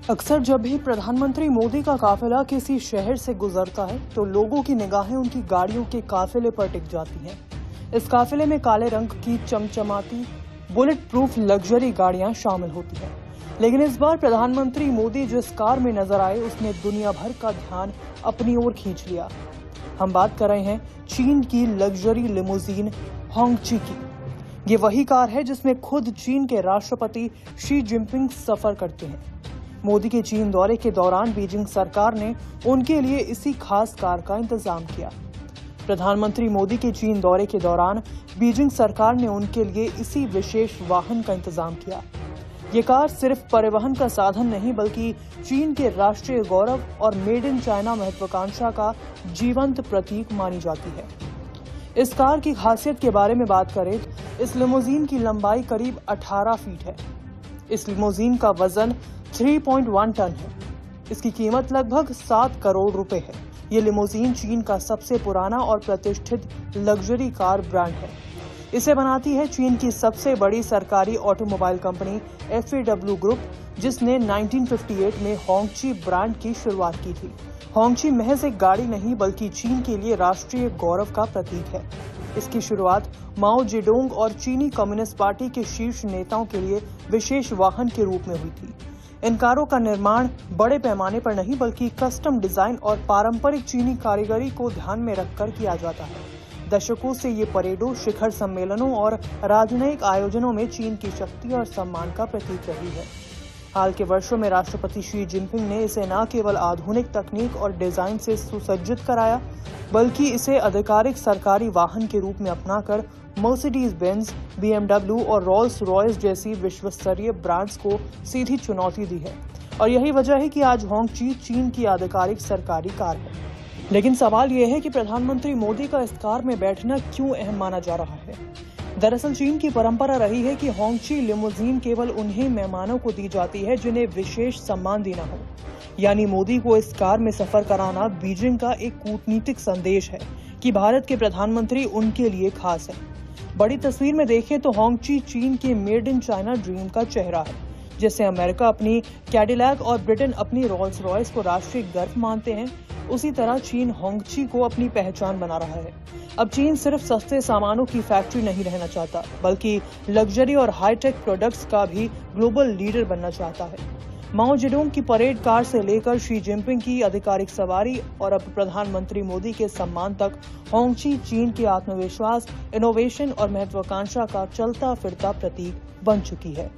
अक्सर जब भी प्रधानमंत्री मोदी का काफिला किसी शहर से गुजरता है तो लोगों की निगाहें उनकी गाड़ियों के काफिले पर टिक जाती हैं। इस काफिले में काले रंग की चमचमाती बुलेट प्रूफ लग्जरी गाड़ियां शामिल होती हैं। लेकिन इस बार प्रधानमंत्री मोदी जिस कार में नजर आए उसने दुनिया भर का ध्यान अपनी ओर खींच लिया। हम बात कर रहे हैं चीन की लग्जरी लिमोजीन होंगची की। ये वही कार है जिसमें खुद चीन के राष्ट्रपति शी जिनपिंग सफर करते हैं। मोदी के चीन दौरे के दौरान बीजिंग सरकार ने उनके लिए इसी खास कार का इंतजाम किया। प्रधानमंत्री मोदी के चीन दौरे के दौरान बीजिंग सरकार ने उनके लिए इसी विशेष वाहन का इंतजाम किया। ये कार सिर्फ परिवहन का साधन नहीं बल्कि चीन के राष्ट्रीय गौरव और मेड इन चाइना महत्वाकांक्षा का जीवंत प्रतीक मानी जाती है। इस कार की खासियत के बारे में बात करें तो इस लिमोजीन की लंबाई करीब 18 फीट है। इस लिमोजीन का वजन 3.1 टन है। इसकी कीमत लगभग 7 करोड़ रुपए है। ये लिमोजीन चीन का सबसे पुराना और प्रतिष्ठित लग्जरी कार ब्रांड है। इसे बनाती है चीन की सबसे बड़ी सरकारी ऑटोमोबाइल कंपनी FAW ग्रुप, जिसने 1958 में होंगची ब्रांड की शुरुआत की थी। होंगची महज एक गाड़ी नहीं बल्कि चीन के लिए राष्ट्रीय गौरव का प्रतीक है। इसकी शुरुआत माओ जेडोंग और चीनी कम्युनिस्ट पार्टी के शीर्ष नेताओं के लिए विशेष वाहन के रूप में हुई थी। इन कारों का निर्माण बड़े पैमाने पर नहीं बल्कि कस्टम डिजाइन और पारंपरिक चीनी कारीगरी को ध्यान में रखकर किया जाता है। दशकों से ये परेडों, शिखर सम्मेलनों और राजनयिक आयोजनों में चीन की शक्ति और सम्मान का प्रतीक रही है। हाल के वर्षों में राष्ट्रपति शी जिनपिंग ने इसे न केवल आधुनिक तकनीक और डिजाइन से सुसज्जित कराया बल्कि इसे आधिकारिक सरकारी वाहन के रूप में अपनाकर मर्सिडीज बेंज, BMW और रोल्स रॉयस जैसी विश्वस्तरीय ब्रांड्स को सीधी चुनौती दी है। और यही वजह है कि आज होंगची चीन की आधिकारिक सरकारी कार है। लेकिन सवाल यह है कि प्रधानमंत्री मोदी का इस कार में बैठना क्यों अहम माना जा रहा है। दरअसल चीन की परंपरा रही है कि होंगची लिमोजीन केवल उन्हीं मेहमानों को दी जाती है जिन्हें विशेष सम्मान देना हो। यानी मोदी को इस कार में सफर कराना बीजिंग का एक कूटनीतिक संदेश है कि भारत के प्रधानमंत्री उनके लिए खास है। बड़ी तस्वीर में देखें तो होंगची चीन के मेड इन चाइना ड्रीम का चेहरा है। जैसे अमेरिका अपनी कैडिलैक और ब्रिटेन अपनी रोल्स रॉयस को राष्ट्रीय गर्व मानते हैं, उसी तरह चीन होंगची को अपनी पहचान बना रहा है। अब चीन सिर्फ सस्ते सामानों की फैक्ट्री नहीं रहना चाहता बल्कि लग्जरी और हाईटेक प्रोडक्ट्स का भी ग्लोबल लीडर बनना चाहता है। माओ जेडोंग की परेड कार से लेकर शी जिनपिंग की आधिकारिक सवारी और अब प्रधानमंत्री मोदी के सम्मान तक होंगची चीन के आत्मविश्वास, इनोवेशन और महत्वाकांक्षा का चलता फिरता प्रतीक बन चुकी है।